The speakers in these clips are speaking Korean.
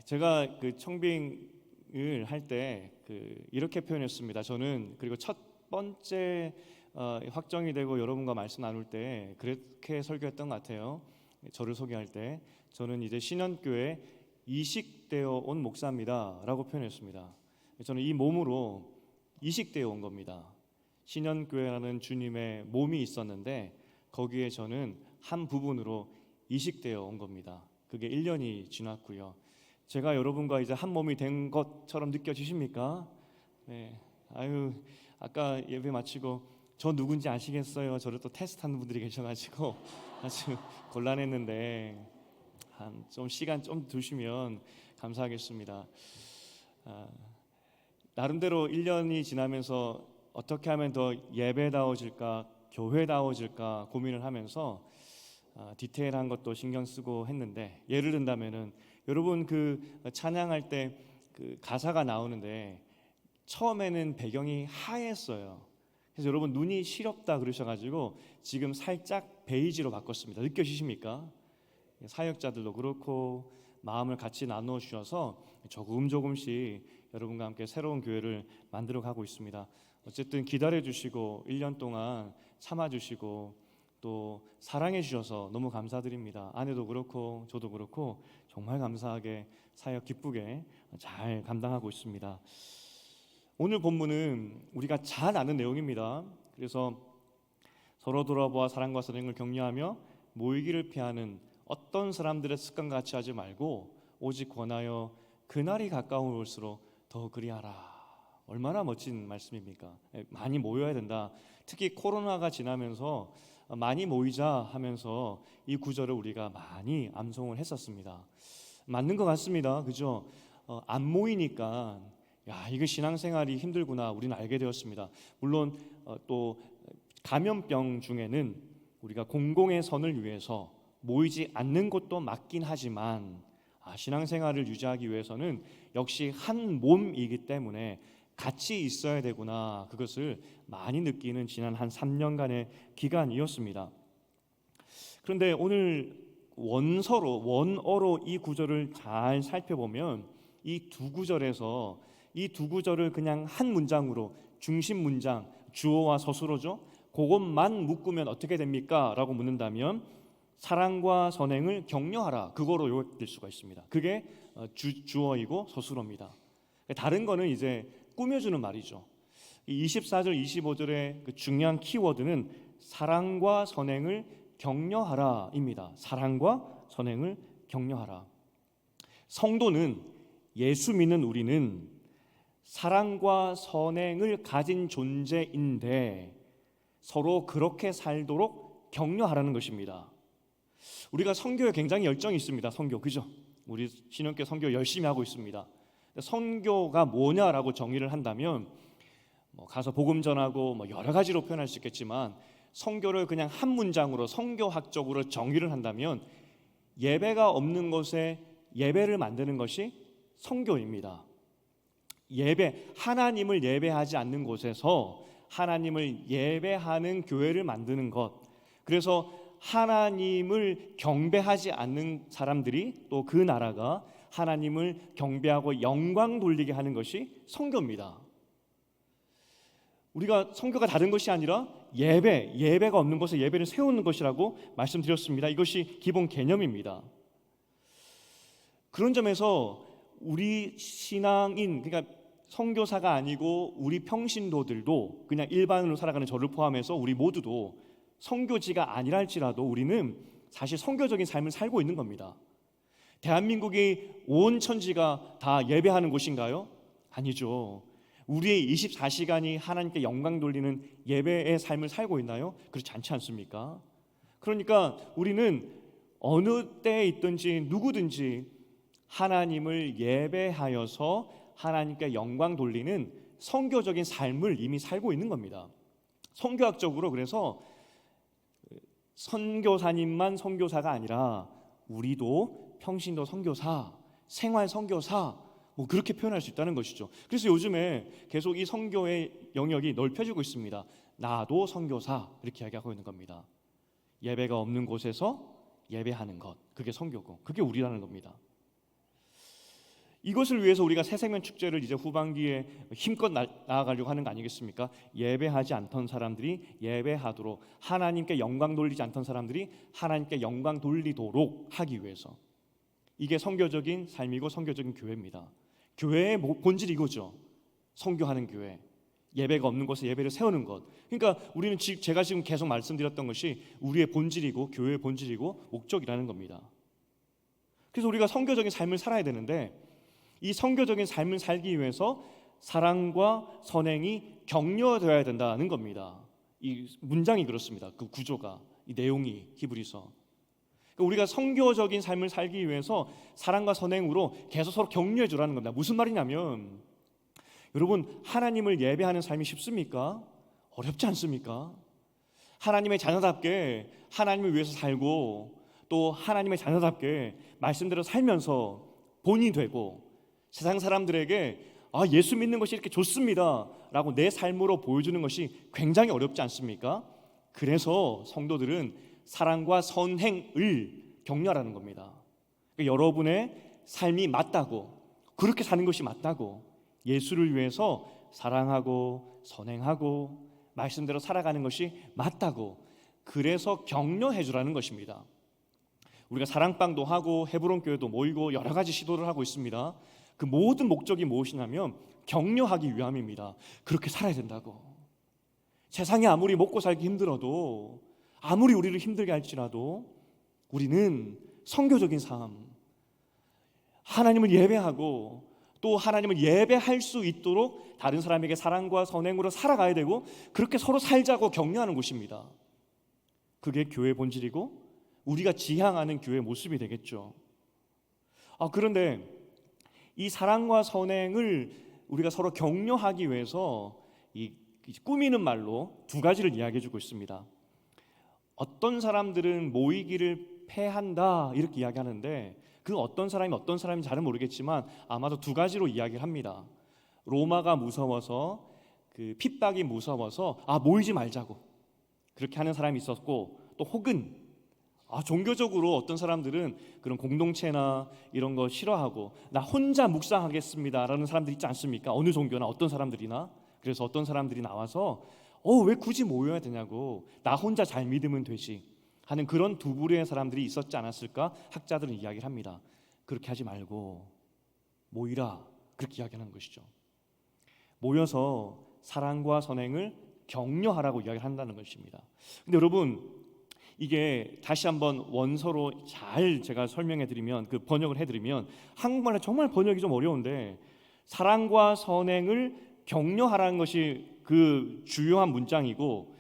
제가 그 청빙을 할 때 이렇게 표현했습니다. 저는 그리고 첫 번째 확정이 되고 여러분과 말씀 나눌 때 그렇게 설교했던 것 같아요. 저를 소개할 때 저는 이제 신현교회 이식되어 온 목사입니다라고 표현했습니다. 저는 이 몸으로 이식되어 온 겁니다. 신현교회라는 주님의 몸이 있었는데 거기에 저는 한 부분으로 이식되어 온 겁니다. 그게 1년이 지났고요. 제가 여러분과 이제 한 몸이 된 것처럼 느껴지십니까? 네. 아까 예배 마치고 저 누군지 아시겠어요? 저를 또 테스트하는 분들이 계셔가지고 아주 곤란했는데 좀 시간 좀 두시면 감사하겠습니다. 나름대로 1년이 지나면서 어떻게 하면 더 예배다워질까, 교회다워질까 고민을 하면서 디테일한 것도 신경 쓰고 했는데, 예를 든다면은 여러분 찬양할 때 가사가 나오는데 처음에는 배경이 하였어요. 그래서 여러분 눈이 시렵다 그러셔가지고 지금 살짝 베이지로 바꿨습니다. 느껴지십니까? 사역자들도 그렇고 마음을 같이 나누어 주셔서 조금씩 여러분과 함께 새로운 교회를 만들어 가고 있습니다. 어쨌든 기다려 주시고 1년 동안 참아 주시고 또 사랑해 주셔서 너무 감사드립니다. 아내도 그렇고 저도 그렇고 정말 감사하게 사역 기쁘게 잘 감당하고 있습니다. 오늘 본문은 우리가 잘 아는 내용입니다. 그래서 서로 돌아보아 사랑과 선행을 격려하며 모이기를 피하는 어떤 사람들의 습관과 같이 하지 말고 오직 권하여 그날이 가까울수록 더 그리하라. 얼마나 멋진 말씀입니까? 많이 모여야 된다. 특히 코로나가 지나면서 많이 모이자 하면서 이 구절을 우리가 많이 암송을 했었습니다. 맞는 것 같습니다. 그죠? 안 모이니까 이거 신앙생활이 힘들구나 우리는 알게 되었습니다. 물론 또 감염병 중에는 우리가 공공의 선을 위해서 모이지 않는 것도 맞긴 하지만 신앙생활을 유지하기 위해서는 역시 한 몸이기 때문에 같이 있어야 되구나, 그것을 많이 느끼는 지난 한 3년간의 기간이었습니다. 그런데 오늘 원어로 이 구절을 잘 살펴보면 이 두 구절을 그냥 한 문장으로, 중심 문장, 주어와 서술어죠, 그것만 묶으면 어떻게 됩니까? 라고 묻는다면 사랑과 선행을 격려하라, 그거로 요약될 수가 있습니다. 그게 주어이고 서술어입니다. 다른 거는 이제 꾸며주는 말이죠. 24절 25절의 중요한 키워드는 사랑과 선행을 격려하라입니다. 사랑과 선행을 격려하라. 성도는, 예수 믿는 우리는 사랑과 선행을 가진 존재인데 서로 그렇게 살도록 격려하라는 것입니다. 우리가 선교에 굉장히 열정이 있습니다. 선교, 그죠? 우리 신현교회 선교 열심히 하고 있습니다. 선교가 뭐냐라고 정의를 한다면 가서 복음 전하고 여러 가지로 표현할 수 있겠지만, 선교를 그냥 한 문장으로 선교학적으로 정의를 한다면 예배가 없는 곳에 예배를 만드는 것이 선교입니다. 하나님을 예배하지 않는 곳에서 하나님을 예배하는 교회를 만드는 것, 그래서 하나님을 경배하지 않는 사람들이, 또 그 나라가 하나님을 경배하고 영광 돌리게 하는 것이 선교입니다. 우리가 선교가 다른 것이 아니라 예배가 없는 곳에 예배를 세우는 것이라고 말씀드렸습니다. 이것이 기본 개념입니다. 그런 점에서 우리 신앙인, 그러니까 선교사가 아니고 우리 평신도들도, 그냥 일반으로 살아가는 저를 포함해서 우리 모두도 선교지가 아니라 할지라도 우리는 사실 선교적인 삶을 살고 있는 겁니다. 대한민국이 온 천지가 다 예배하는 곳인가요? 아니죠. 우리의 24시간이 하나님께 영광 돌리는 예배의 삶을 살고 있나요? 그렇지 않지 않습니까? 그러니까 우리는 어느 때에 있든지 누구든지 하나님을 예배하여서 하나님께 영광 돌리는 선교적인 삶을 이미 살고 있는 겁니다. 선교학적으로 그래서 선교사님만 선교사가 아니라 우리도 평신도 선교사, 생활 선교사, 그렇게 표현할 수 있다는 것이죠. 그래서 요즘에 계속 이 선교의 영역이 넓혀지고 있습니다. 나도 선교사, 이렇게 이야기하고 있는 겁니다. 예배가 없는 곳에서 예배하는 것, 그게 선교고, 그게 우리라는 겁니다. 이것을 위해서 우리가 새생명 축제를 이제 후반기에 힘껏 나아가려고 하는 거 아니겠습니까? 예배하지 않던 사람들이 예배하도록, 하나님께 영광 돌리지 않던 사람들이 하나님께 영광 돌리도록 하기 위해서. 이게 선교적인 삶이고 선교적인 교회입니다. 교회의 본질이 이거죠. 선교하는 교회, 예배가 없는 곳에 예배를 세우는 것. 그러니까 우리는 제가 지금 계속 말씀드렸던 것이 우리의 본질이고 교회의 본질이고 목적이라는 겁니다. 그래서 우리가 선교적인 삶을 살아야 되는데, 이 선교적인 삶을 살기 위해서 사랑과 선행이 격려되어야 된다는 겁니다. 이 문장이 그렇습니다. 그 구조가, 이 내용이 히브리서. 그러니까 우리가 선교적인 삶을 살기 위해서 사랑과 선행으로 계속 서로 격려해 주라는 겁니다. 무슨 말이냐면, 여러분, 하나님을 예배하는 삶이 쉽습니까? 어렵지 않습니까? 하나님의 자녀답게 하나님을 위해서 살고, 또 하나님의 자녀답게 말씀대로 살면서 본인이 되고, 세상 사람들에게 예수 믿는 것이 이렇게 좋습니다 라고 내 삶으로 보여주는 것이 굉장히 어렵지 않습니까? 그래서 성도들은 사랑과 선행을 격려하라는 겁니다. 그러니까 여러분의 삶이 맞다고, 그렇게 사는 것이 맞다고, 예수를 위해서 사랑하고 선행하고 말씀대로 살아가는 것이 맞다고, 그래서 격려해 주라는 것입니다. 우리가 사랑방도 하고 헤브론 교회도 모이고 여러 가지 시도를 하고 있습니다. 그 모든 목적이 무엇이냐면 격려하기 위함입니다. 그렇게 살아야 된다고. 세상이 아무리 먹고 살기 힘들어도, 아무리 우리를 힘들게 할지라도 우리는 선교적인 삶, 하나님을 예배하고 또 하나님을 예배할 수 있도록 다른 사람에게 사랑과 선행으로 살아가야 되고, 그렇게 서로 살자고 격려하는 곳입니다. 그게 교회의 본질이고 우리가 지향하는 교회의 모습이 되겠죠. 그런데 이 사랑과 선행을 우리가 서로 격려하기 위해서 이 꾸미는 말로 두 가지를 이야기해 주고 있습니다. 어떤 사람들은 모이기를 패한다 이렇게 이야기하는데, 그 어떤 사람이 어떤 사람인지 잘은 모르겠지만 아마도 두 가지로 이야기를 합니다. 로마가 무서워서, 그 핍박이 무서워서 모이지 말자고 그렇게 하는 사람이 있었고, 또 혹은 종교적으로 어떤 사람들은 그런 공동체나 이런 거 싫어하고 나 혼자 묵상하겠습니다 라는 사람들 있지 않습니까? 어느 종교나 어떤 사람들이나. 그래서 어떤 사람들이 나와서 왜 굳이 모여야 되냐고, 나 혼자 잘 믿으면 되지 하는 그런 두 부류의 사람들이 있었지 않았을까? 학자들은 이야기를 합니다. 그렇게 하지 말고 모이라, 그렇게 이야기하는 것이죠. 모여서 사랑과 선행을 격려하라고 이야기를 한다는 것입니다. 근데 여러분, 이게 다시 한번 원서로 잘 제가 설명해 드리면, 그 번역을 해드리면, 한국말에 정말 번역이 좀 어려운데 사랑과 선행을 격려하라는 것이 그 주요한 문장이고,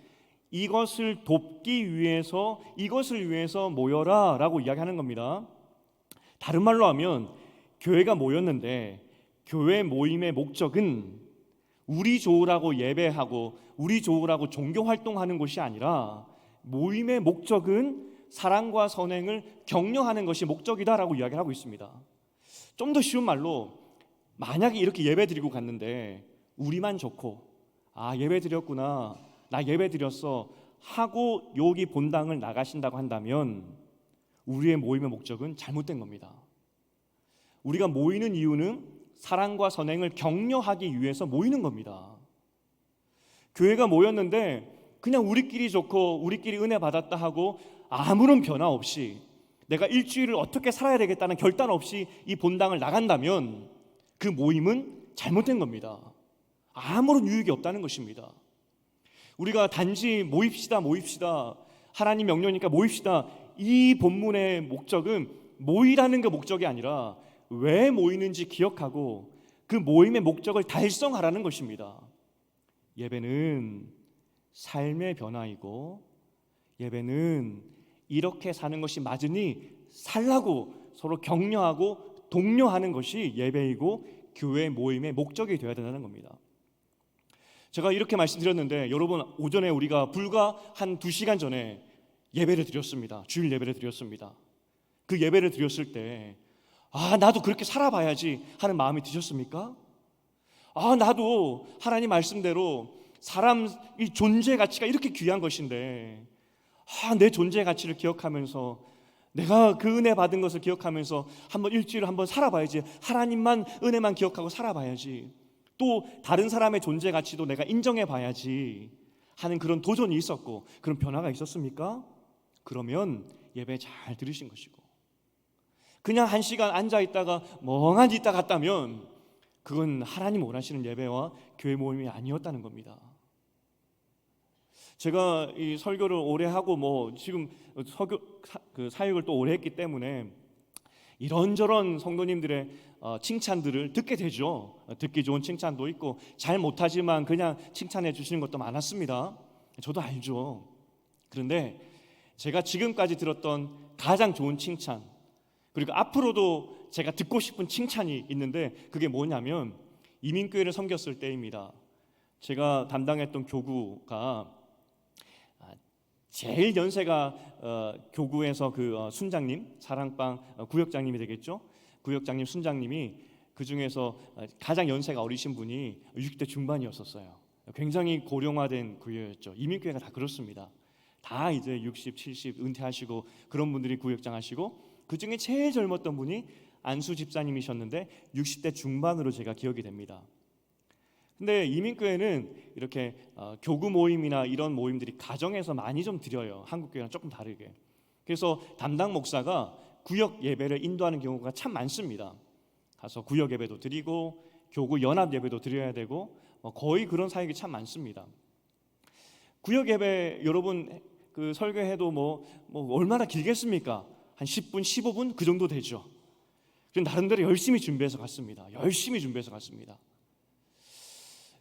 이것을 돕기 위해서, 이것을 위해서 모여라 라고 이야기하는 겁니다. 다른 말로 하면 교회가 모였는데 교회 모임의 목적은 우리 좋으라고 예배하고 우리 좋으라고 종교 활동하는 것이 아니라, 모임의 목적은 사랑과 선행을 격려하는 것이 목적이다라고 이야기를 하고 있습니다. 좀 더 쉬운 말로, 만약에 이렇게 예배 드리고 갔는데 우리만 좋고 예배 드렸구나, 나 예배 드렸어 하고 여기 본당을 나가신다고 한다면 우리의 모임의 목적은 잘못된 겁니다. 우리가 모이는 이유는 사랑과 선행을 격려하기 위해서 모이는 겁니다. 교회가 모였는데 그냥 우리끼리 좋고 우리끼리 은혜 받았다 하고 아무런 변화 없이 내가 일주일을 어떻게 살아야 되겠다는 결단 없이 이 본당을 나간다면 그 모임은 잘못된 겁니다. 아무런 유익이 없다는 것입니다. 우리가 단지 모입시다 하나님 명령이니까 모입시다, 이 본문의 목적은 모이라는 게 목적이 아니라 왜 모이는지 기억하고 그 모임의 목적을 달성하라는 것입니다. 예배는 삶의 변화이고, 예배는 이렇게 사는 것이 맞으니 살라고 서로 격려하고 독려하는 것이 예배이고 교회 모임의 목적이 되어야 된다는 겁니다. 제가 이렇게 말씀드렸는데, 여러분, 오전에 우리가 불과 한 2시간 전에 예배를 드렸습니다. 주일 예배를 드렸습니다. 그 예배를 드렸을 때 나도 그렇게 살아봐야지 하는 마음이 드셨습니까? 나도 하나님 말씀대로 사람 이 존재 가치가 이렇게 귀한 것인데 내 존재 가치를 기억하면서 내가 그 은혜 받은 것을 기억하면서 한번 일주일을 한번 살아봐야지. 하나님만 은혜만 기억하고 살아봐야지. 또 다른 사람의 존재 가치도 내가 인정해 봐야지 하는 그런 도전이 있었고, 그런 변화가 있었습니까? 그러면 예배 잘 들으신 것이고, 그냥 1시간 앉아 있다가 멍하니 있다 갔다면 그건 하나님 원하시는 예배와 교회 모임이 아니었다는 겁니다. 제가 이 설교를 오래 하고 지금 사역을 또 오래 했기 때문에 이런저런 성도님들의 칭찬들을 듣게 되죠. 듣기 좋은 칭찬도 있고 잘 못하지만 그냥 칭찬해 주시는 것도 많았습니다. 저도 알죠. 그런데 제가 지금까지 들었던 가장 좋은 칭찬, 그리고 앞으로도 제가 듣고 싶은 칭찬이 있는데, 그게 뭐냐면 이민교회를 섬겼을 때입니다. 제가 담당했던 교구가 제일 연세가 교구에서 순장님, 사랑방 구역장님이 되겠죠. 구역장님, 순장님이 그 중에서 가장 연세가 어리신 분이 60대 중반이었었어요. 굉장히 고령화된 구역이었죠. 이민교회가 다 그렇습니다. 다 이제 60, 70 은퇴하시고 그런 분들이 구역장 하시고, 그 중에 제일 젊었던 분이 안수 집사님이셨는데 60대 중반으로 제가 기억이 됩니다. 근데 이민교회는 이렇게 교구 모임이나 이런 모임들이 가정에서 많이 좀 드려요. 한국교회랑 조금 다르게. 그래서 담당 목사가 구역 예배를 인도하는 경우가 참 많습니다. 가서 구역 예배도 드리고 교구 연합 예배도 드려야 되고 거의 그런 사역이 참 많습니다. 구역 예배 여러분 설교해도 얼마나 길겠습니까? 한 10분, 15분 그 정도 되죠. 그래서 나름대로 열심히 준비해서 갔습니다. 열심히 준비해서 갔습니다.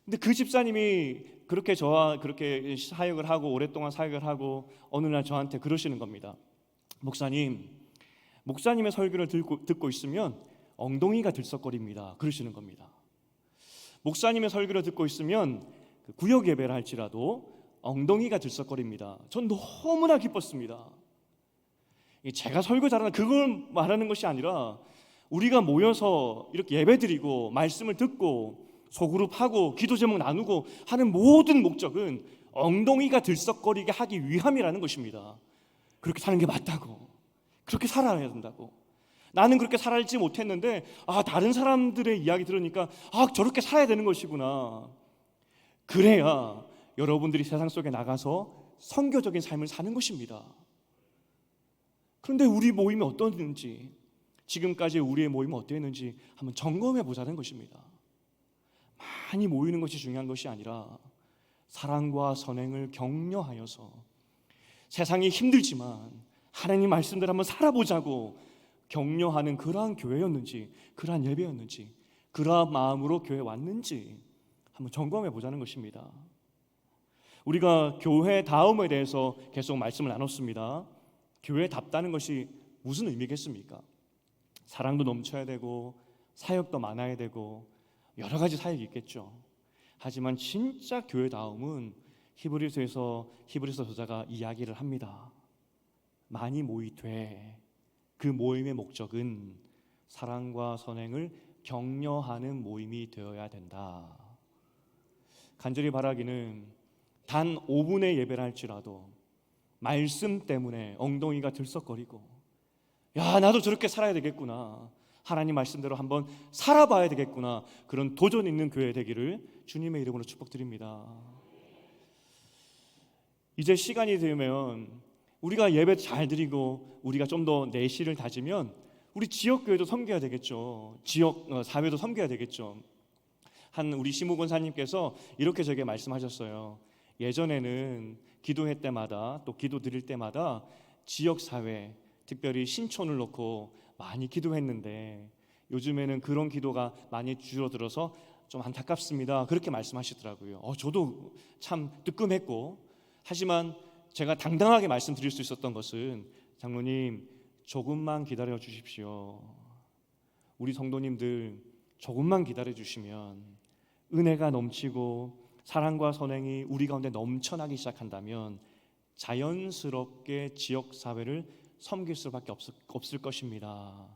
근데 그 집사님이 그렇게 저와 그렇게 사역을 하고 오랫동안 사역을 하고 어느 날 저한테 그러시는 겁니다. 목사님의 설교를 듣고 있으면 엉덩이가 들썩거립니다. 그러시는 겁니다. 목사님의 설교를 듣고 있으면 구역 예배를 할지라도 엉덩이가 들썩거립니다. 전 너무나 기뻤습니다. 제가 설교 잘하는 그걸 말하는 것이 아니라 우리가 모여서 이렇게 예배드리고 말씀을 듣고 소그룹하고 기도 제목 나누고 하는 모든 목적은 엉덩이가 들썩거리게 하기 위함이라는 것입니다. 그렇게 사는 게 맞다고, 그렇게 살아야 된다고. 나는 그렇게 살지 못했는데 다른 사람들의 이야기 들으니까 저렇게 살아야 되는 것이구나. 그래야 여러분들이 세상 속에 나가서 선교적인 삶을 사는 것입니다. 그런데 우리 모임이 어떠했는지, 지금까지 우리의 모임이 어떠했는지 한번 점검해 보자는 것입니다. 많이 모이는 것이 중요한 것이 아니라 사랑과 선행을 격려하여서 세상이 힘들지만 하나님 말씀대로 한번 살아보자고 격려하는 그러한 교회였는지, 그러한 예배였는지, 그러한 마음으로 교회에 왔는지 한번 점검해 보자는 것입니다. 우리가 교회다움에 대해서 계속 말씀을 나눴습니다. 교회답다는 것이 무슨 의미겠습니까? 사랑도 넘쳐야 되고 사역도 많아야 되고 여러 가지 사역이 있겠죠. 하지만 진짜 교회다움은 히브리서에서 저자가 이야기를 합니다. 많이 모이되 그 모임의 목적은 사랑과 선행을 격려하는 모임이 되어야 된다. 간절히 바라기는 단 5분의 예배를 할지라도 말씀 때문에 엉덩이가 들썩거리고 나도 저렇게 살아야 되겠구나, 하나님 말씀대로 한번 살아봐야 되겠구나, 그런 도전 있는 교회 되기를 주님의 이름으로 축복드립니다. 이제 시간이 되면 우리가 예배 잘 드리고 우리가 좀 더 내실을 다지면 우리 지역교회도 섬겨야 되겠죠. 지역 사회도 섬겨야 되겠죠. 한 우리 시무 권사님께서 이렇게 저에게 말씀하셨어요. 예전에는 기도회 때마다 또 기도 드릴 때마다 지역사회, 특별히 신촌을 놓고 많이 기도했는데 요즘에는 그런 기도가 많이 줄어들어서 좀 안타깝습니다. 그렇게 말씀하시더라고요. 저도 참 뜨끔했고, 하지만 제가 당당하게 말씀드릴 수 있었던 것은, 장로님 조금만 기다려 주십시오. 우리 성도님들 조금만 기다려 주시면 은혜가 넘치고 사랑과 선행이 우리 가운데 넘쳐나기 시작한다면 자연스럽게 지역사회를 섬길 수밖에 없을 것입니다.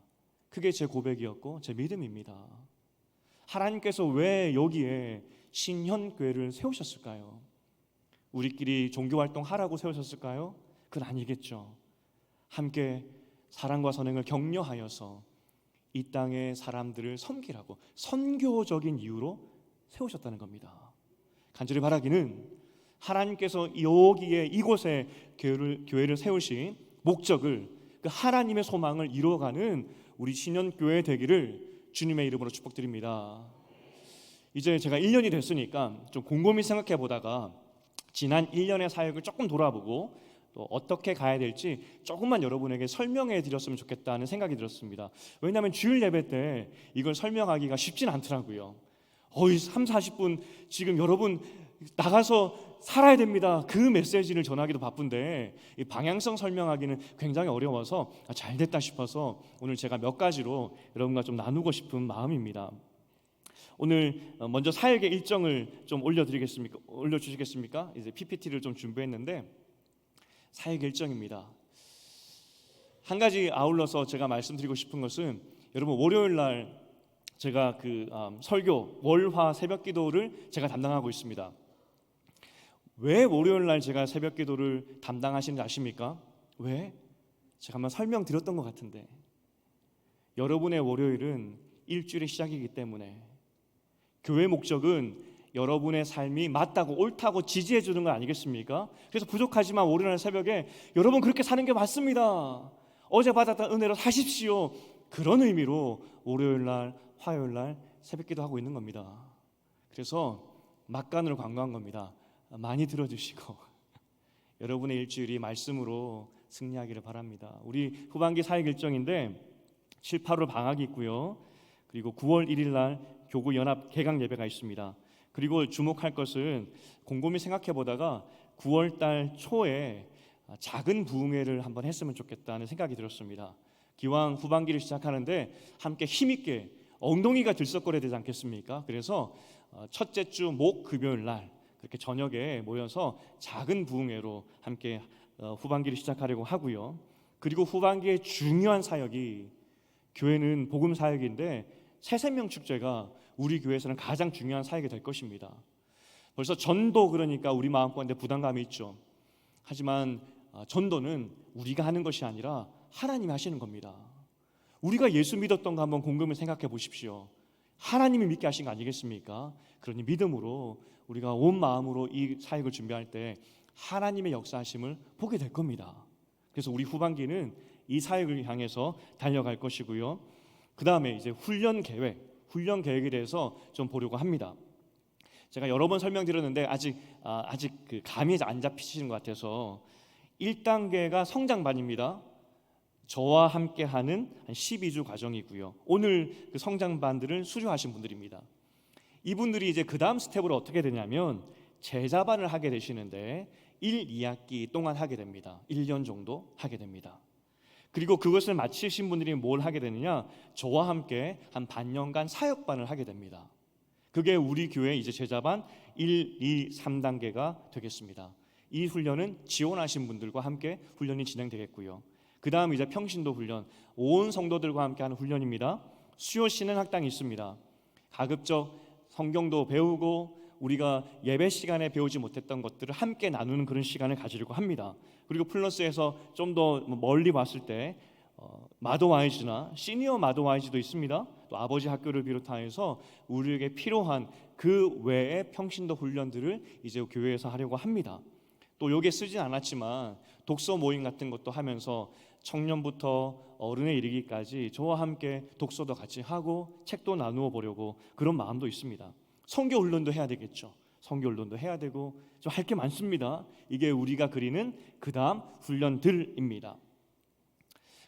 그게 제 고백이었고 제 믿음입니다. 하나님께서 왜 여기에 신현교회를 세우셨을까요? 우리끼리 종교활동 하라고 세우셨을까요? 그건 아니겠죠. 함께 사랑과 선행을 격려하여서 이 땅의 사람들을 섬기라고 선교적인 이유로 세우셨다는 겁니다. 간절히 바라기는 하나님께서 여기에 이곳에 교회를 세우신 목적을, 그 하나님의 소망을 이루어가는 우리 신년교회 되기를 주님의 이름으로 축복드립니다. 이제 제가 1년이 됐으니까 좀 곰곰이 생각해 보다가 지난 1년의 사역을 조금 돌아보고 또 어떻게 가야 될지 조금만 여러분에게 설명해 드렸으면 좋겠다는 생각이 들었습니다. 왜냐하면 주일 예배 때 이걸 설명하기가 쉽진 않더라고요. 3, 40분 지금 여러분 나가서 살아야 됩니다. 그 메시지를 전하기도 바쁜데 이 방향성 설명하기는 굉장히 어려워서 잘 됐다 싶어서 오늘 제가 몇 가지로 여러분과 좀 나누고 싶은 마음입니다. 오늘 먼저 사역의 일정을 좀 올려주시겠습니까? 이제 PPT를 좀 준비했는데 사역 일정입니다. 한 가지 아울러서 제가 말씀드리고 싶은 것은 여러분 월요일 날 제가 설교 월화 새벽 기도를 제가 담당하고 있습니다. 왜 월요일 날 제가 새벽 기도를 담당하시는지 아십니까? 왜? 제가 한번 설명드렸던 것 같은데 여러분의 월요일은 일주일의 시작이기 때문에 교회 목적은 여러분의 삶이 맞다고 옳다고 지지해 주는 거 아니겠습니까? 그래서 부족하지만 월요일 날 새벽에 여러분 그렇게 사는 게 맞습니다. 어제 받았던 은혜로 사십시오. 그런 의미로 월요일 날 화요일 날 새벽 기도하고 있는 겁니다. 그래서 막간으로 광고한 겁니다. 많이 들어주시고 여러분의 일주일이 말씀으로 승리하기를 바랍니다. 우리 후반기 사역 일정인데 7, 8월 방학이 있고요. 그리고 9월 1일 날 교구 연합 개강 예배가 있습니다. 그리고 주목할 것은 곰곰이 생각해 보다가 9월 달 초에 작은 부흥회를 한번 했으면 좋겠다는 생각이 들었습니다. 기왕 후반기를 시작하는데 함께 힘있게 엉덩이가 들썩거려야 되지 않겠습니까? 그래서 첫째 주 목 금요일 날 그렇게 저녁에 모여서 작은 부흥회로 함께 후반기를 시작하려고 하고요. 그리고 후반기에 중요한 사역이 교회는 복음 사역인데 새생명 축제가 우리 교회에서는 가장 중요한 사역이 될 것입니다. 벌써 전도 그러니까 우리 마음가운데 부담감이 있죠. 하지만 전도는 우리가 하는 것이 아니라 하나님이 하시는 겁니다. 우리가 예수 믿었던 거 한번 곰곰이 생각해 보십시오. 하나님이 믿게 하신 거 아니겠습니까? 그러니 믿음으로 우리가 온 마음으로 이 사역을 준비할 때 하나님의 역사하심을 보게 될 겁니다. 그래서 우리 후반기는 이 사역을 향해서 달려갈 것이고요. 그 다음에 이제 훈련 계획에 대해서 좀 보려고 합니다. 제가 여러 번 설명드렸는데 아직 그 감이 안 잡히시는 것 같아서 1단계가 성장반입니다. 저와 함께하는 한 12주 과정이고요. 오늘 그 성장반들을 수료하신 분들입니다. 이분들이 이제 그 다음 스텝으로 어떻게 되냐면 제자반을 하게 되시는데 1, 2학기 동안 하게 됩니다. 1년 정도 하게 됩니다. 그리고 그것을 마치신 분들이 뭘 하게 되느냐, 저와 함께 한 반년간 사역반을 하게 됩니다. 그게 우리 교회 이제 제자반 1, 2, 3단계가 되겠습니다. 이 훈련은 지원하신 분들과 함께 훈련이 진행되겠고요. 그 다음 이제 평신도 훈련, 온 성도들과 함께 하는 훈련입니다. 수요 신앙학당이 있습니다. 가급적 성경도 배우고 우리가 예배 시간에 배우지 못했던 것들을 함께 나누는 그런 시간을 가지려고 합니다. 그리고 플러스에서 좀 더 멀리 봤을 때 마더와이즈나 시니어 마더와이즈도 있습니다. 또 아버지 학교를 비롯하여서 우리에게 필요한 그 외의 평신도 훈련들을 이제 교회에서 하려고 합니다. 또 여기에 쓰진 않았지만 독서 모임 같은 것도 하면서 청년부터 어른에 이르기까지 저와 함께 독서도 같이 하고 책도 나누어 보려고 그런 마음도 있습니다. 선교 훈련도 해야 되겠죠. 선교 훈련도 해야 되고 좀 할 게 많습니다. 이게 우리가 그리는 그 다음 훈련들입니다.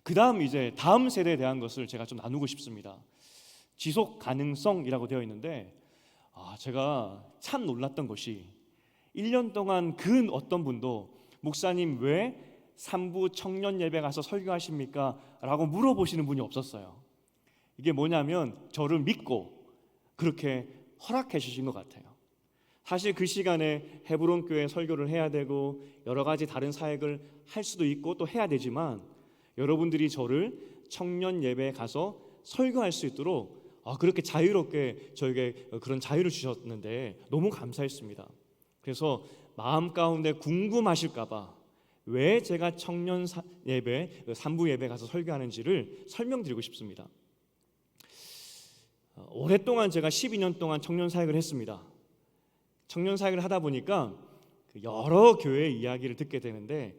그 다음 이제 다음 세대에 대한 것을 제가 좀 나누고 싶습니다. 지속 가능성이라고 되어 있는데 제가 참 놀랐던 것이 1년 동안 그 어떤 분도 목사님 왜 3부 청년 예배 가서 설교하십니까? 라고 물어보시는 분이 없었어요. 이게 뭐냐면 저를 믿고 그렇게 허락해 주신 것 같아요. 사실 그 시간에 헤브론 교회 설교를 해야 되고 여러 가지 다른 사역을 할 수도 있고 또 해야 되지만 여러분들이 저를 청년 예배에 가서 설교할 수 있도록 그렇게 자유롭게 저에게 그런 자유를 주셨는데 너무 감사했습니다. 그래서 마음 가운데 궁금하실까 봐 왜 제가 청년 예배, 산부 예배 가서 설교하는지를 설명드리고 싶습니다. 오랫동안 제가 12년 동안 청년 사역을 했습니다. 청년 사역을 하다 보니까 여러 교회의 이야기를 듣게 되는데,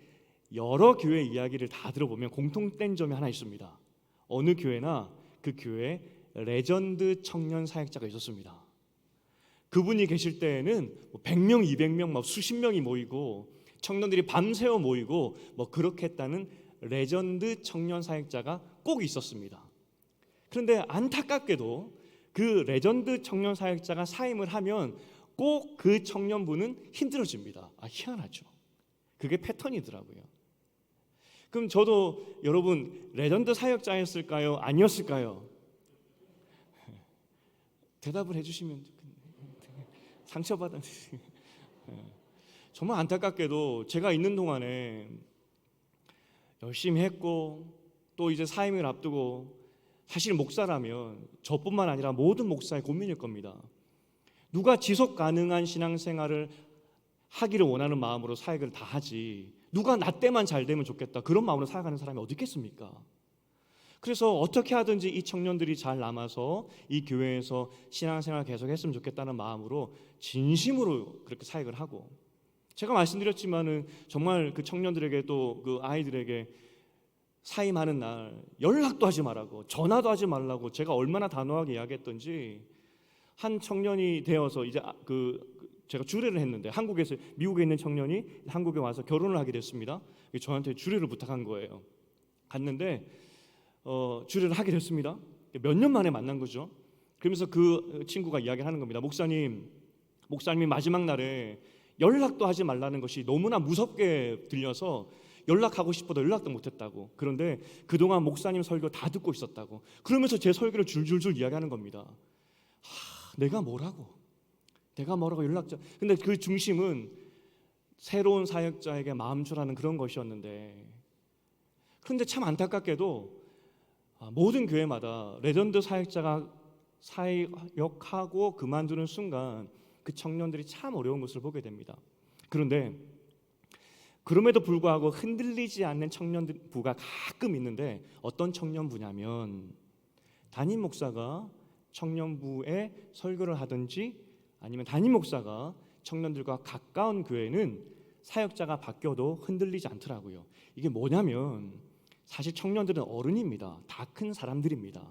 여러 교회의 이야기를 다 들어보면 공통된 점이 하나 있습니다. 어느 교회나 그 교회에 레전드 청년 사역자가 있었습니다. 그분이 계실 때에는 100명, 200명, 막 수십 명이 모이고 청년들이 밤새워 모이고 그렇게 했다는 레전드 청년 사역자가 꼭 있었습니다. 그런데 안타깝게도 그 레전드 청년 사역자가 사임을 하면 꼭 그 청년부는 힘들어집니다. 희한하죠. 그게 패턴이더라고요. 그럼 저도 여러분 레전드 사역자였을까요? 아니었을까요? 대답을 해주시면 상처받았는데 정말 안타깝게도 제가 있는 동안에 열심히 했고, 또 이제 사임을 앞두고, 사실 목사라면 저뿐만 아니라 모든 목사의 고민일 겁니다. 누가 지속 가능한 신앙생활을 하기를 원하는 마음으로 사역을 다 하지, 누가 나 때만 잘 되면 좋겠다 그런 마음으로 살아가는 사람이 어디 있겠습니까? 그래서 어떻게 하든지 이 청년들이 잘 남아서 이 교회에서 신앙생활 계속했으면 좋겠다는 마음으로 진심으로 그렇게 사역을 하고, 제가 말씀드렸지만은 정말 그 청년들에게, 또 그 아이들에게 사임하는 날 연락도 하지 말라고, 전화도 하지 말라고 제가 얼마나 단호하게 이야기했던지, 한 청년이 되어서 이제 제가 주례를 했는데, 한국에서 미국에 있는 청년이 한국에 와서 결혼을 하게 됐습니다. 저한테 주례를 부탁한 거예요. 갔는데 주례를 하게 됐습니다. 몇 년 만에 만난 거죠. 그러면서 그 친구가 이야기를 하는 겁니다. 목사님이 마지막 날에 연락도 하지 말라는 것이 너무나 무섭게 들려서 연락하고 싶어도 연락도 못했다고. 그런데 그동안 목사님 설교 다 듣고 있었다고. 그러면서 제 설교를 줄줄줄 이야기하는 겁니다. 내가 뭐라고 연락자. 근데 그 중심은 새로운 사역자에게 마음 주라는 그런 것이었는데, 그런데 참 안타깝게도 모든 교회마다 레전드 사역자가 사역하고 그만두는 순간 그 청년들이 참 어려운 것을 보게 됩니다. 그런데 그럼에도 불구하고 흔들리지 않는 청년부가 가끔 있는데, 어떤 청년부냐면 담임 목사가 청년부에 설교를 하든지, 아니면 담임 목사가 청년들과 가까운 교회는 사역자가 바뀌어도 흔들리지 않더라고요. 이게 뭐냐면, 사실 청년들은 어른입니다. 다 큰 사람들입니다.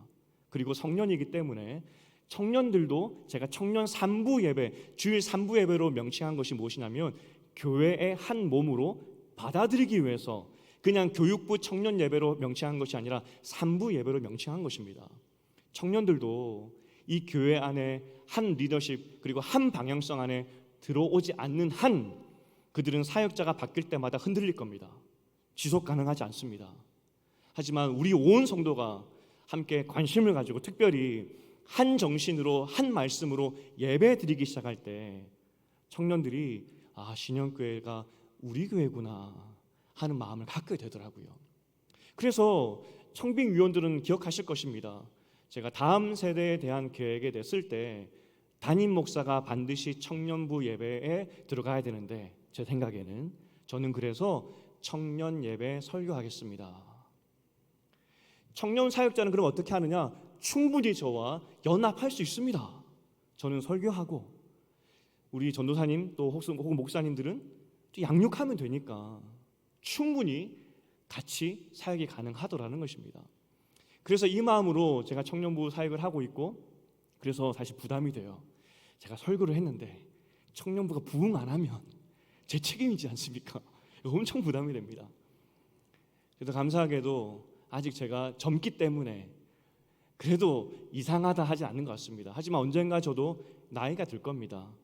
그리고 성년이기 때문에 청년들도, 제가 청년 산부 예배, 주일 산부 예배로 명칭한 것이 무엇이냐면, 교회의 한 몸으로 받아들이기 위해서 그냥 교육부 청년 예배로 명칭한 것이 아니라 산부 예배로 명칭한 것입니다. 청년들도 이 교회 안에 한 리더십, 그리고 한 방향성 안에 들어오지 않는 한, 그들은 사역자가 바뀔 때마다 흔들릴 겁니다. 지속 가능하지 않습니다. 하지만 우리 온 성도가 함께 관심을 가지고 특별히 한 정신으로 한 말씀으로 예배 드리기 시작할 때, 청년들이 신영교회가 우리 교회구나 하는 마음을 갖게 되더라고요. 그래서 청빙위원들은 기억하실 것입니다. 제가 다음 세대에 대한 계획에 냈을 때 담임 목사가 반드시 청년부 예배에 들어가야 되는데, 제 생각에는 저는 그래서 청년 예배 설교하겠습니다. 청년 사역자는 그럼 어떻게 하느냐? 충분히 저와 연합할 수 있습니다. 저는 설교하고, 우리 전도사님 또 혹은 목사님들은 양육하면 되니까 충분히 같이 사역이 가능하더라는 것입니다. 그래서 이 마음으로 제가 청년부 사역을 하고 있고, 그래서 사실 부담이 돼요. 제가 설교를 했는데 청년부가 부응 안 하면 제 책임이지 않습니까? 엄청 부담이 됩니다. 그래서 감사하게도 아직 제가 젊기 때문에 그래도 이상하다 하지 않는 것 같습니다. 하지만 언젠가 저도 나이가 들 겁니다.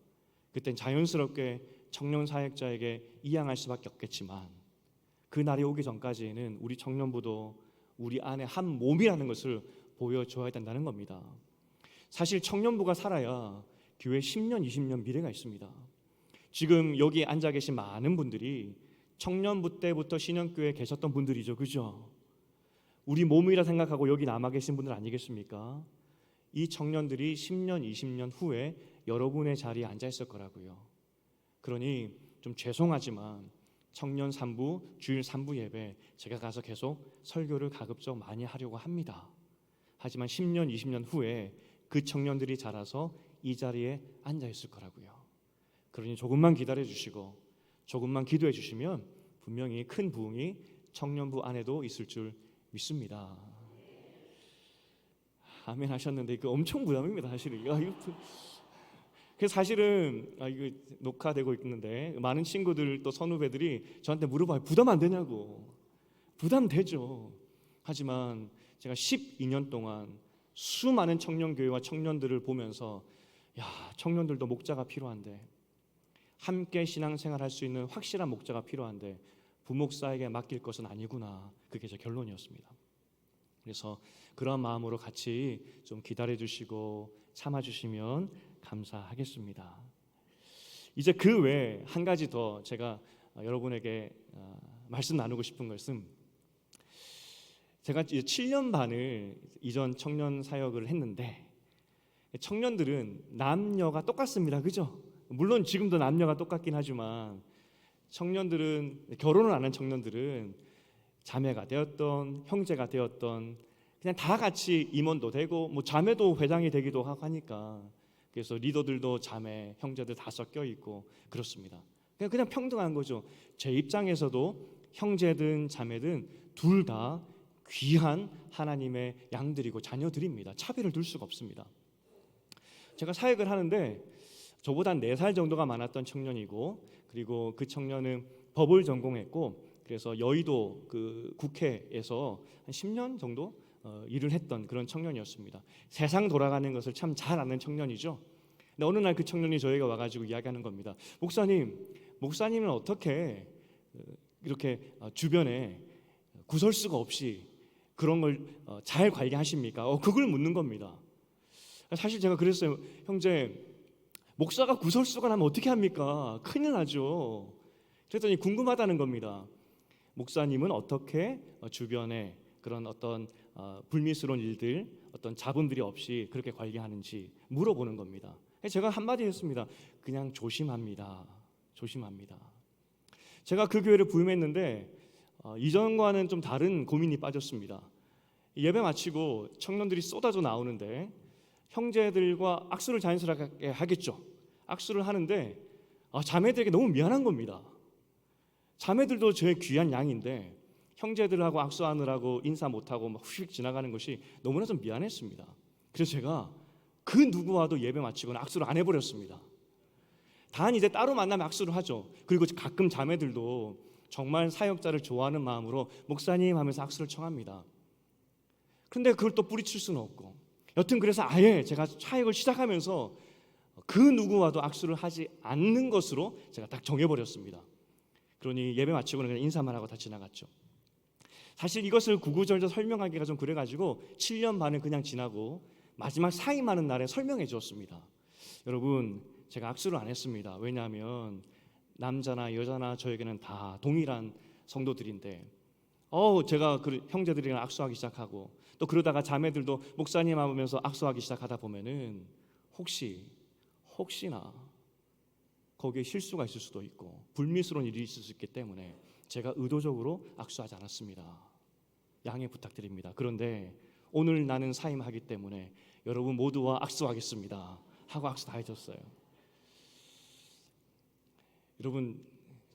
그땐 자연스럽게 청년 사역자에게 이양할 수밖에 없겠지만, 그 날이 오기 전까지는 우리 청년부도 우리 안에 한 몸이라는 것을 보여줘야 된다는 겁니다. 사실 청년부가 살아야 교회 10년, 20년 미래가 있습니다. 지금 여기 앉아 계신 많은 분들이 청년부 때부터 신영교회에 계셨던 분들이죠. 그죠? 우리 몸이라 생각하고 여기 남아 계신 분들 아니겠습니까? 이 청년들이 10년, 20년 후에 여러분의 자리에 앉아 있을 거라고요. 그러니 좀 죄송하지만 청년 3부, 주일 3부 예배 제가 가서 계속 설교를 가급적 많이 하려고 합니다. 하지만 10년, 20년 후에 그 청년들이 자라서 이 자리에 앉아 있을 거라고요. 그러니 조금만 기다려 주시고 조금만 기도해 주시면 분명히 큰 부흥이 청년부 안에도 있을 줄 믿습니다. 아멘 하셨는데 이거 엄청 부담입니다, 사실은. 그래서 사실은 이거 녹화되고 있는데 많은 친구들 또 선후배들이 저한테 물어봐요. 부담 안 되냐고. 부담되죠. 하지만 제가 12년 동안 수많은 청년교회와 청년들을 보면서 청년들도 목자가 필요한데, 함께 신앙생활 할 수 있는 확실한 목자가 필요한데 부목사에게 맡길 것은 아니구나. 그게 제 결론이었습니다. 그래서 그런 마음으로 같이 좀 기다려 주시고 참아 주시면 감사하겠습니다. 이제 그 외에 한 가지 더 제가 여러분에게 말씀 나누고 싶은 것은, 제가 이제 7년 반을 이전 청년 사역을 했는데 청년들은 남녀가 똑같습니다. 그죠? 물론 지금도 남녀가 똑같긴 하지만 청년들은, 결혼을 안 한 청년들은 자매가 되었던 형제가 되었던 그냥 다 같이 임원도 되고 뭐 자매도 회장이 되기도 하고 하니까, 그래서 리더들도 자매 형제들 다 섞여 있고 그렇습니다. 그냥 평등한 거죠. 제 입장에서도 형제든 자매든 둘 다 귀한 하나님의 양들이고 자녀들입니다. 차별을 둘 수가 없습니다. 제가 사역을 하는데 저보다 4살 정도가 많았던 청년이고, 그리고 그 청년은 법을 전공했고, 그래서 여의도 그 국회에서 한 10년 정도 일을 했던 그런 청년이었습니다. 세상 돌아가는 것을 참 잘 아는 청년이죠. 근데 어느 날 그 청년이 저희가 와가지고 이야기하는 겁니다. 목사님은 어떻게 이렇게 주변에 구설수가 없이 그런 걸 잘 관리하십니까? 그걸 묻는 겁니다. 사실 제가 그랬어요. 형제, 목사가 구설수가 나면 어떻게 합니까? 큰일 나죠. 그랬더니 궁금하다는 겁니다. 목사님은 어떻게 주변에 그런 어떤 불미스러운 일들, 어떤 자본들이 없이 그렇게 관리하는지 물어보는 겁니다. 제가 한마디 했습니다. 그냥 조심합니다. 조심합니다. 제가 그 교회를 부임했는데 이전과는 좀 다른 고민이 빠졌습니다. 예배 마치고 청년들이 쏟아져 나오는데 형제들과 악수를 자연스럽게 하겠죠. 악수를 하는데 자매들에게 너무 미안한 겁니다. 자매들도 저의 귀한 양인데 형제들하고 악수하느라고 인사 못하고 막 휙 지나가는 것이 너무나 좀 미안했습니다. 그래서 제가 그 누구와도 예배 마치고는 악수를 안 해버렸습니다. 단 이제 따로 만나면 악수를 하죠. 그리고 가끔 자매들도 정말 사역자를 좋아하는 마음으로 목사님 하면서 악수를 청합니다. 그런데 그걸 또 뿌리칠 수는 없고, 여튼 그래서 아예 제가 사역을 시작하면서 그 누구와도 악수를 하지 않는 것으로 제가 딱 정해버렸습니다. 그러니 예배 마치고는 그냥 인사만 하고 다 지나갔죠. 사실 이것을 구구절절 설명하기가 좀 그래가지고 7년 반을 그냥 지나고 마지막 사임하는 날에 설명해 주었습니다. 여러분, 제가 악수를 안 했습니다. 왜냐하면 남자나 여자나 저에게는 다 동일한 성도들인데 제가 그 형제들이랑 악수하기 시작하고 또 그러다가 자매들도 목사님 하면서 악수하기 시작하다 보면은 혹시나 거기에 실수가 있을 수도 있고 불미스러운 일이 있을 수 있기 때문에 제가 의도적으로 악수하지 않았습니다. 양해 부탁드립니다. 그런데 오늘 나는 사임하기 때문에 여러분 모두와 악수하겠습니다 하고 악수 다 해줬어요. 여러분,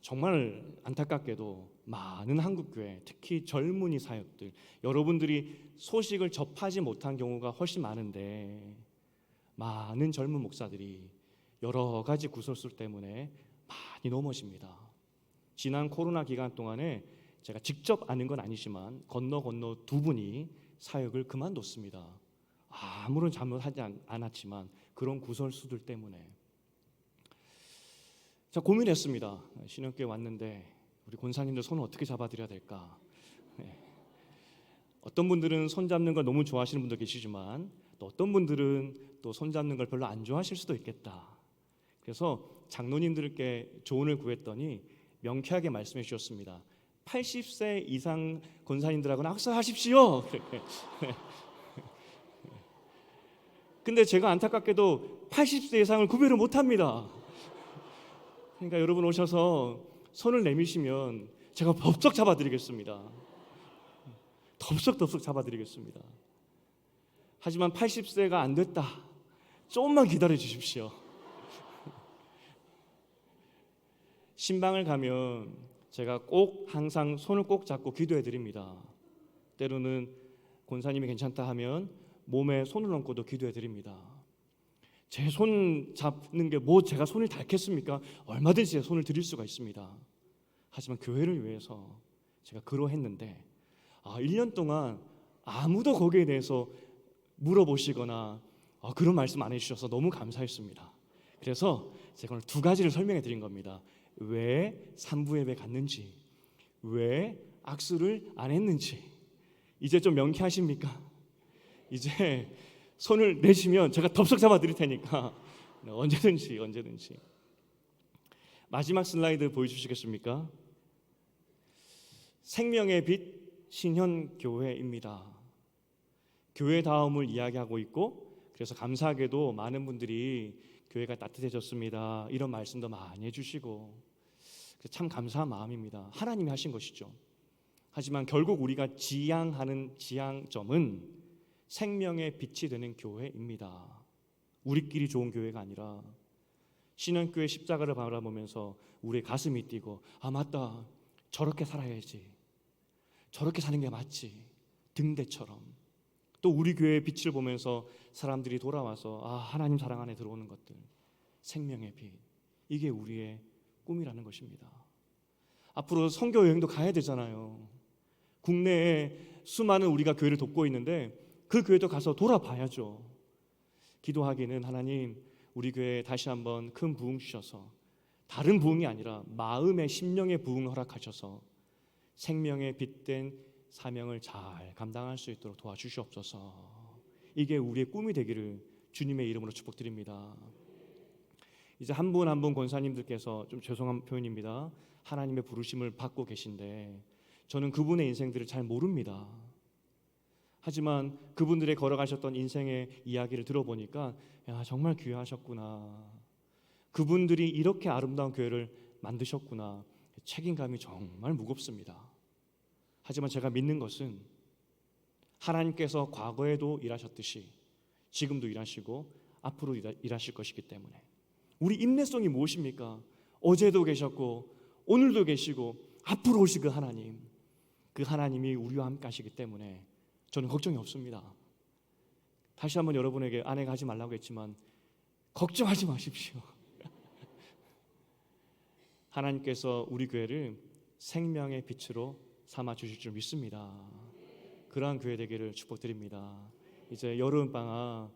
정말 안타깝게도 많은 한국교회, 특히 젊은이 사역들, 여러분들이 소식을 접하지 못한 경우가 훨씬 많은데 많은 젊은 목사들이 여러 가지 구설수 때문에 많이 넘어집니다. 지난 코로나 기간 동안에 제가 직접 아는 건 아니지만 건너 두 분이 사역을 그만뒀습니다. 아무런 잘못하지 않았지만 그런 구설수들 때문에. 자, 고민했습니다. 신학교에 왔는데 우리 권사님들 손을 어떻게 잡아드려야 될까? 어떤 분들은 손 잡는 걸 너무 좋아하시는 분도 계시지만 또 어떤 분들은 또 손 잡는 걸 별로 안 좋아하실 수도 있겠다. 그래서 장로님들께 조언을 구했더니 명쾌하게 말씀해 주셨습니다. 80세 이상 권사님들하고는 악수하십시오. 근데 제가 안타깝게도 80세 이상을 구별을 못합니다. 그러니까 여러분 오셔서 손을 내미시면 제가 덥석 잡아드리겠습니다. 덥석 잡아드리겠습니다. 하지만 80세가 안 됐다. 조금만 기다려 주십시오. 신방을 가면 제가 꼭 항상 손을 꼭 잡고 기도해 드립니다. 때로는 권사님이 괜찮다 하면 몸에 손을 얹고도 기도해 드립니다. 제 손 잡는 게 뭐 제가 손을 닳겠습니까? 얼마든지 제 손을 드릴 수가 있습니다. 하지만 교회를 위해서 제가 그러했는데 1년 동안 아무도 거기에 대해서 물어보시거나 그런 말씀 안 해주셔서 너무 감사했습니다. 그래서 제가 오늘 두 가지를 설명해 드린 겁니다. 왜 산부 예배 갔는지, 왜 악수를 안 했는지. 이제 좀 명쾌하십니까? 이제 손을 내시면 제가 덥석 잡아 드릴 테니까 언제든지. 마지막 슬라이드 보여주시겠습니까? 생명의 빛 신현교회입니다. 교회다움을 이야기하고 있고, 그래서 감사하게도 많은 분들이 교회가 따뜻해졌습니다 이런 말씀도 많이 해주시고 참 감사한 마음입니다. 하나님이 하신 것이죠. 하지만 결국 우리가 지향하는 지향점은 생명의 빛이 되는 교회입니다. 우리끼리 좋은 교회가 아니라 신현교회 십자가를 바라보면서 우리의 가슴이 뛰고 맞다, 저렇게 살아야지, 저렇게 사는 게 맞지 등대처럼, 또 우리 교회의 빛을 보면서 사람들이 돌아와서 하나님 사랑 안에 들어오는 것들, 생명의 빛, 이게 우리의 꿈이라는 것입니다. 앞으로 선교 여행도 가야 되잖아요. 국내에 수많은 우리가 교회를 돕고 있는데 그 교회도 가서 돌아봐야죠. 기도하기는 하나님, 우리 교회에 다시 한번 큰 부흥 주셔서, 다른 부흥이 아니라 마음의 심령의 부흥을 허락하셔서 생명의 빛된 사명을 잘 감당할 수 있도록 도와주시옵소서. 이게 우리의 꿈이 되기를 주님의 이름으로 축복드립니다. 이제 한 분 한 분 권사님들께서, 좀 죄송한 표현입니다, 하나님의 부르심을 받고 계신데 저는 그분의 인생들을 잘 모릅니다. 하지만 그분들의 걸어가셨던 인생의 이야기를 들어보니까 정말 귀하셨구나, 그분들이 이렇게 아름다운 교회를 만드셨구나, 책임감이 정말 무겁습니다. 하지만 제가 믿는 것은 하나님께서 과거에도 일하셨듯이 지금도 일하시고 앞으로 일하실 것이기 때문에, 우리 인내성이 무엇입니까? 어제도 계셨고 오늘도 계시고 앞으로 오실 그 하나님, 그 하나님이 우리와 함께 하시기 때문에 저는 걱정이 없습니다. 다시 한번 여러분에게 아내가 하지 말라고 했지만 걱정하지 마십시오. 하나님께서 우리 교회를 생명의 빛으로 삼아 주실 줄 믿습니다. 그러한 교회 되기를 축복드립니다. 이제 여름방학,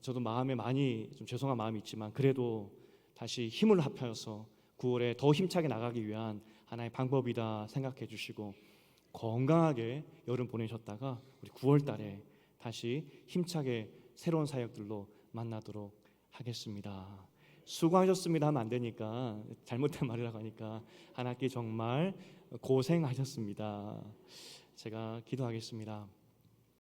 저도 마음에 많이 좀 죄송한 마음이 있지만 그래도 다시 힘을 합하여서 9월에 더 힘차게 나가기 위한 하나의 방법이다 생각해 주시고 건강하게 여름 보내셨다가 우리 9월 달에 다시 힘차게 새로운 사역들로 만나도록 하겠습니다. 수고하셨습니다 하면 안 되니까, 잘못된 말이라고 하니까, 한 학기 정말 고생하셨습니다. 제가 기도하겠습니다.